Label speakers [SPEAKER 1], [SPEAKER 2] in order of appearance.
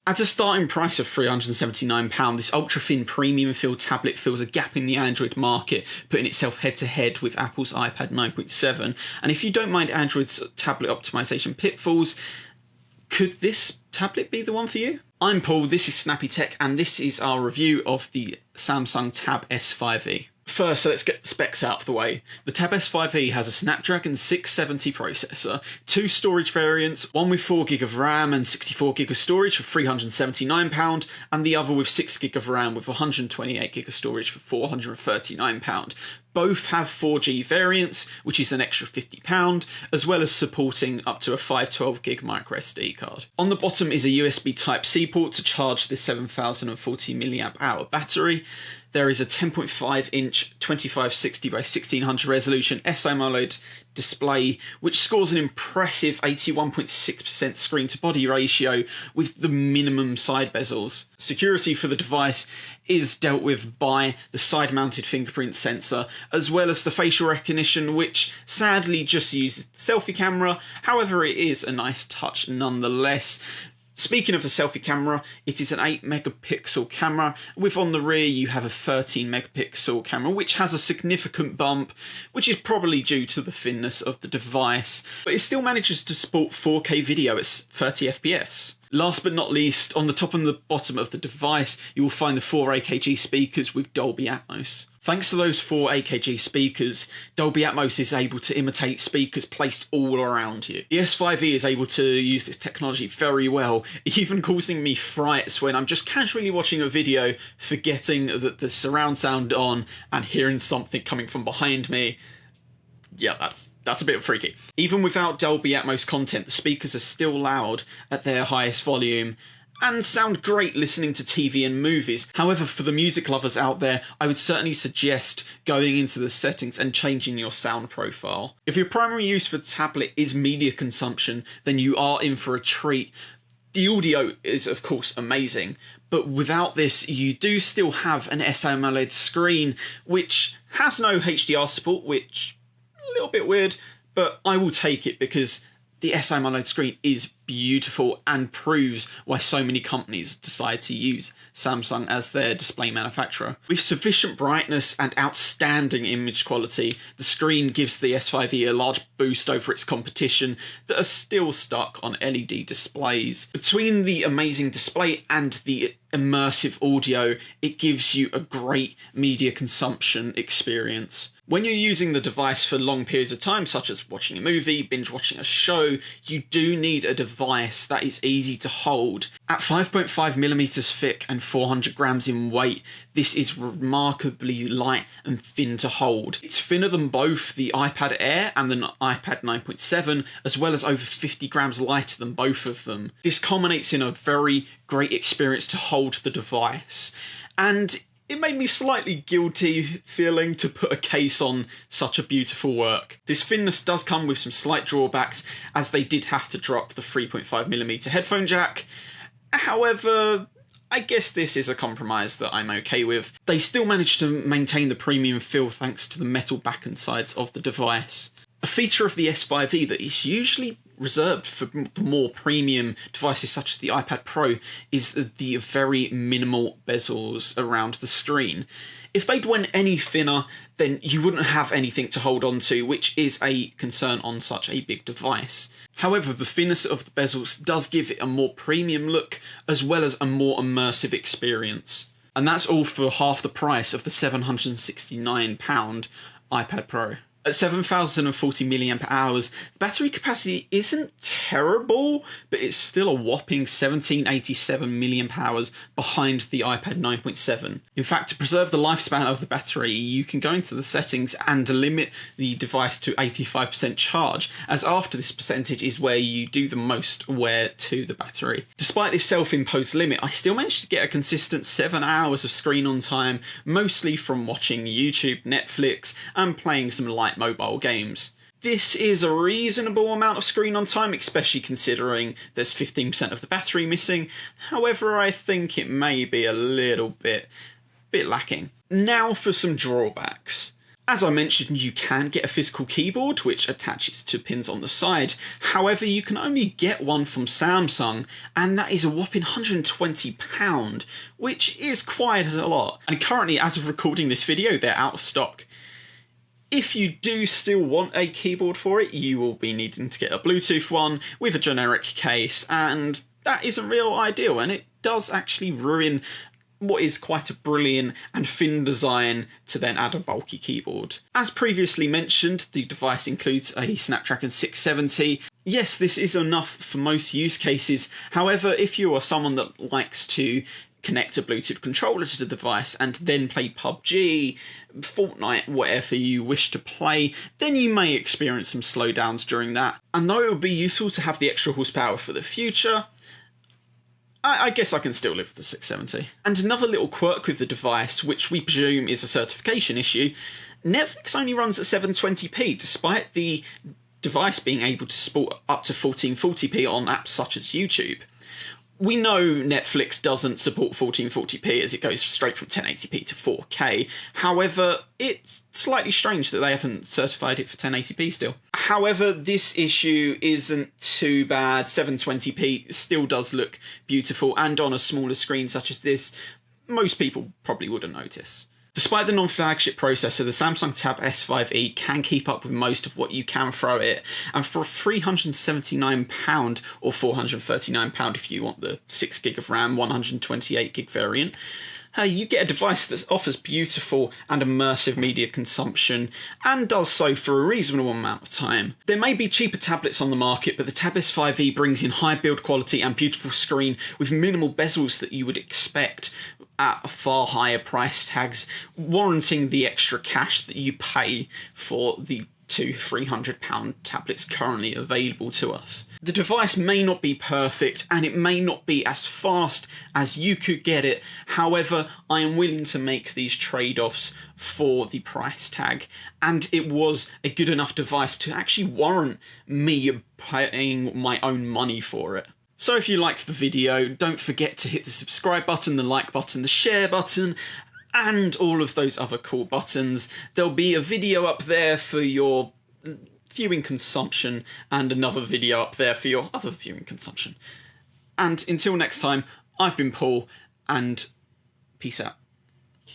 [SPEAKER 1] At a starting price of £379, this ultra-thin premium feel tablet fills a gap in the Android market, putting itself head-to-head with Apple's iPad 9.7. And if you don't mind Android's tablet optimization pitfalls, could this tablet be the one for you? I'm Paul, this is Snappy-Tech, and this is our review of the Samsung Tab S5e. First, let's get the specs out of the way. The Tab S5e has a Snapdragon 670 processor, two storage variants, one with 4GB of RAM and 64GB of storage for £379, and the other with 6GB of RAM with 128GB of storage for £439. Both have 4G variants, which is an extra £50, as well as supporting up to a 512GB microSD card. On the bottom is a USB Type-C port to charge this 7040 mAh battery. There is a 10.5-inch 2560 by 1600 resolution SAMOLED display, which scores an impressive 81.6% screen-to-body ratio with the minimum side bezels. Security for the device is dealt with by the side-mounted fingerprint sensor, as well as the facial recognition, which sadly just uses the selfie camera. However, it is a nice touch nonetheless. Speaking of the selfie camera, it is an 8-megapixel camera, with on the rear you have a 13-megapixel camera, which has a significant bump, which is probably due to the thinness of the device, but it still manages to support 4K video at 30 FPS. Last but not least, on the top and the bottom of the device, you will find the 4 AKG speakers with Dolby Atmos. Thanks to those 4 AKG speakers, Dolby Atmos is able to imitate speakers placed all around you. The S5e is able to use this technology very well, even causing me frights when I'm just casually watching a video, forgetting that the surround sound on and hearing something coming from behind me. Yeah, that's a bit freaky. Even without Dolby Atmos content, the speakers are still loud at their highest volume and sound great listening to TV and movies. However, for the music lovers out there, I would certainly suggest going into the settings and changing your sound profile. If your primary use for the tablet is media consumption, then you are in for a treat. The audio is of course amazing, but without this you do still have an SAMOLED screen, which has no HDR support, which is a little bit weird, but I will take it because the SAMOLED screen is beautiful and proves why so many companies decide to use Samsung as their display manufacturer. With sufficient brightness and outstanding image quality, the screen gives the S5e a large boost over its competition that are still stuck on LED displays. Between the amazing display and the immersive audio, it gives you a great media consumption experience. When you're using the device for long periods of time, such as watching a movie, binge watching a show, you do need a device that is easy to hold. At 5.5mm thick and 400 grams in weight, this is remarkably light and thin to hold. It's thinner than both the iPad Air and the iPad 9.7, as well as over 50 grams lighter than both of them. This culminates in a very great experience to hold the device, and it made me slightly guilty feeling to put a case on such a beautiful work. This thinness does come with some slight drawbacks, as they did have to drop the 3.5mm headphone jack. However, I guess this is a compromise that I'm okay with. They still managed to maintain the premium feel thanks to the metal back and sides of the device. A feature of the S5e that is usually reserved for the more premium devices such as the iPad Pro is the very minimal bezels around the screen. If they'd went any thinner, then you wouldn't have anything to hold on to, which is a concern on such a big device. However, the thinness of the bezels does give it a more premium look, as well as a more immersive experience. And that's all for half the price of the £769 iPad Pro. At 7040 mAh, the battery capacity isn't terrible, but it's still a whopping 1787 mAh behind the iPad 9.7. In fact, to preserve the lifespan of the battery, you can go into the settings and limit the device to 85% charge, as after this percentage is where you do the most wear to the battery. Despite this self-imposed limit, I still managed to get a consistent 7 hours of screen on time, mostly from watching YouTube, Netflix, and playing some light mobile games. This is a reasonable amount of screen on time, especially considering there's 15% of the battery missing. However, I think it may be a little bit lacking. Now for some drawbacks. As I mentioned, you can get a physical keyboard which attaches to pins on the side. However, you can only get one from Samsung, and that is a whopping £120, which is quite a lot. And currently, as of recording this video, they're out of stock. If you do still want a keyboard for it, you will be needing to get a Bluetooth one with a generic case, and that isn't real ideal, and it does actually ruin what is quite a brilliant and thin design to then add a bulky keyboard. As previously mentioned, the device includes a Snapdragon 670. Yes, this is enough for most use cases. However, if you are someone that likes to connect a Bluetooth controller to the device and then play PUBG, Fortnite, whatever you wish to play, then you may experience some slowdowns during that. And though it would be useful to have the extra horsepower for the future, I guess I can still live with the 670. And another little quirk with the device, which we presume is a certification issue, Netflix only runs at 720p, despite the device being able to support up to 1440p on apps such as YouTube. We know Netflix doesn't support 1440p as it goes straight from 1080p to 4K. However, it's slightly strange that they haven't certified it for 1080p still. However, this issue isn't too bad. 720p still does look beautiful, and on a smaller screen such as this, most people probably wouldn't notice. Despite the non-flagship processor, the Samsung Tab S5e can keep up with most of what you can throw at it, and for £379 or £439 if you want the 6GB of RAM, 128GB variant, you get a device that offers beautiful and immersive media consumption, and does so for a reasonable amount of time. There may be cheaper tablets on the market, but the Tab S5e brings in high build quality and beautiful screen with minimal bezels that you would expect at far higher price tags, warranting the extra cash that you pay for the £200-300 tablets currently available to us. The device may not be perfect, and it may not be as fast as you could get it. However, I am willing to make these trade-offs for the price tag, and it was a good enough device to actually warrant me paying my own money for it. So if you liked the video, don't forget to hit the subscribe button, the like button, the share button, and all of those other cool buttons. There'll be a video up there for your viewing consumption, and another video up there for your other viewing consumption. And until next time, I've been Paul, and peace out.